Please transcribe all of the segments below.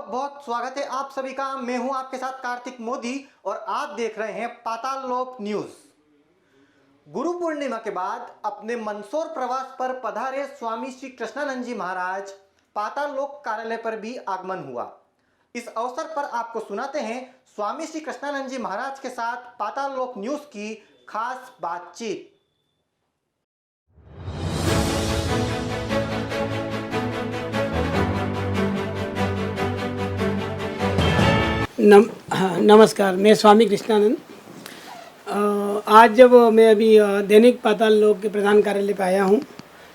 बहुत बहुत स्वागत है आप सभी का। मैं हूं आपके साथ कार्तिक मोदी और आप देख रहे हैं पाताल लोक न्यूज। गुरु पूर्णिमा के बाद अपने मंदसौर प्रवास पर पधारे स्वामी श्री कृष्णानंद जी महाराज पाताल लोक कार्यालय पर भी आगमन हुआ। इस अवसर पर आपको सुनाते हैं स्वामी श्री कृष्णानंद जी महाराज के साथ पाताल लोक न्यूज की खास बातचीत। नमस्कार, मैं स्वामी कृष्णानंद। आज जब मैं अभी दैनिक पाताल लोक के प्रधान कार्यालय पे आया हूँ,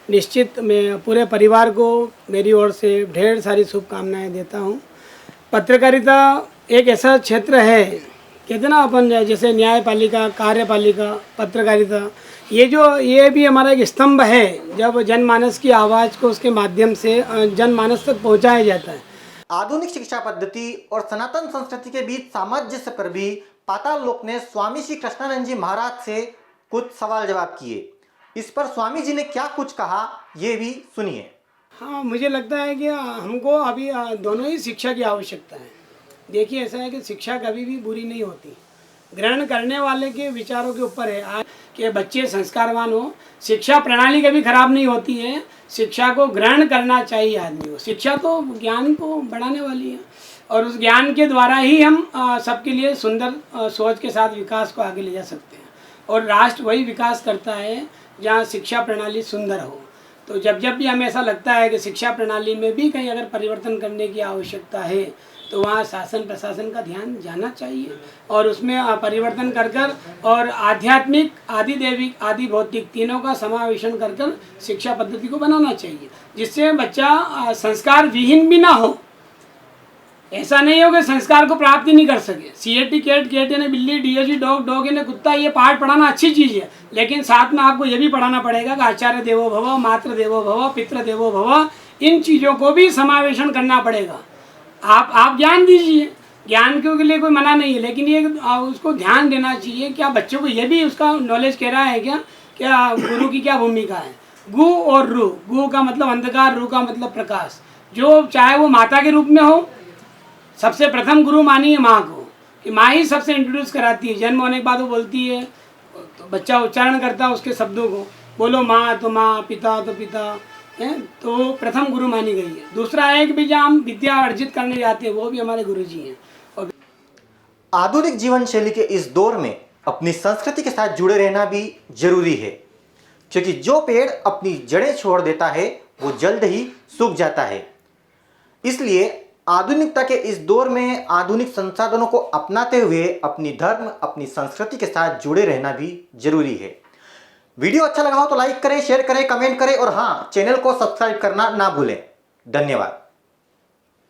निश्चित मैं पूरे परिवार को मेरी ओर से ढेर सारी शुभकामनाएं देता हूँ। पत्रकारिता एक ऐसा क्षेत्र है, कहते ना अपन जैसे न्यायपालिका, कार्यपालिका, पत्रकारिता, ये भी हमारा एक स्तंभ है जब जनमानस की आवाज़ को उसके माध्यम से जनमानस तक पहुँचाया जाता है। आधुनिक शिक्षा पद्धति और सनातन संस्कृति के बीच सामंजस्य पर भी पाताल लोक ने स्वामी श्री कृष्णानंद जी महाराज से कुछ सवाल जवाब किए। इस पर स्वामी जी ने क्या कुछ कहा, ये भी सुनिए। हाँ, मुझे लगता है कि हमको अभी दोनों ही शिक्षा की आवश्यकता है। देखिए, ऐसा है कि शिक्षा कभी भी बुरी नहीं होती, ग्रहण करने वाले के विचारों के ऊपर है। आज के बच्चे संस्कारवान हो, शिक्षा प्रणाली कभी खराब नहीं होती है। शिक्षा को ग्रहण करना चाहिए आदमी को। शिक्षा तो ज्ञान को बढ़ाने वाली है और उस ज्ञान के द्वारा ही हम सबके लिए सुंदर सोच के साथ विकास को आगे ले जा सकते हैं। और राष्ट्र वही विकास करता है जहाँ शिक्षा प्रणाली सुंदर हो। तो जब भी हमें ऐसा लगता है कि शिक्षा प्रणाली में भी कहीं अगर परिवर्तन करने की आवश्यकता है तो वहाँ शासन प्रशासन का ध्यान जाना चाहिए और उसमें परिवर्तन कर और आध्यात्मिक, आदि दैविक, आदि भौतिक तीनों का समावेशन कर शिक्षा पद्धति को बनाना चाहिए, जिससे बच्चा संस्कार विहीन भी ना हो। ऐसा नहीं हो कि संस्कार को प्राप्त ही नहीं कर सके। CAT, CAT ने बिल्ली, DOG डॉग, डॉग ने कुत्ता, ये पाठ पढ़ाना अच्छी चीज़ है, लेकिन साथ में आपको ये भी पढ़ाना पड़ेगा कि आचार्य देवो भव, मातृ देवो भव, पितृ देवो भव, इन चीज़ों को भी समावेशन करना पड़ेगा। आप ज्ञान दीजिए, ज्ञान के लिए कोई मना नहीं है, लेकिन ये उसको ध्यान देना चाहिए। क्या बच्चों को ये भी उसका नॉलेज कह रहा है क्या गुरु की क्या भूमिका है। गु और रू, गु का मतलब अंधकार, रू का मतलब प्रकाश। जो चाहे वो माता के रूप में हो, सबसे प्रथम गुरु मानी है माँ को, कि माँ ही सबसे इंट्रोड्यूस कराती है। जन्म होने के बाद वो बोलती है तो बच्चा उच्चारण करता है उसके शब्दों को, बोलो माँ तो माँ, पिता तो पिता है, तो प्रथम गुरु मानी गई है। दूसरा है कि जहाँ हम विद्या अर्जित करने जाते हैं वो भी हमारे गुरु जी हैं। और आधुनिक जीवन शैली के इस दौर में अपनी संस्कृति के साथ जुड़े रहना भी जरूरी है, क्योंकि जो पेड़ अपनी जड़ें छोड़ देता है वो जल्द ही सूख जाता है। इसलिए आधुनिकता के इस दौर में आधुनिक संसाधनों को अपनाते हुए अपनी धर्म, अपनी संस्कृति के साथ जुड़े रहना भी जरूरी है। वीडियो अच्छा लगा हो तो लाइक करें, शेयर करें, कमेंट करें और हाँ, चैनल को सब्सक्राइब करना ना भूलें। धन्यवाद।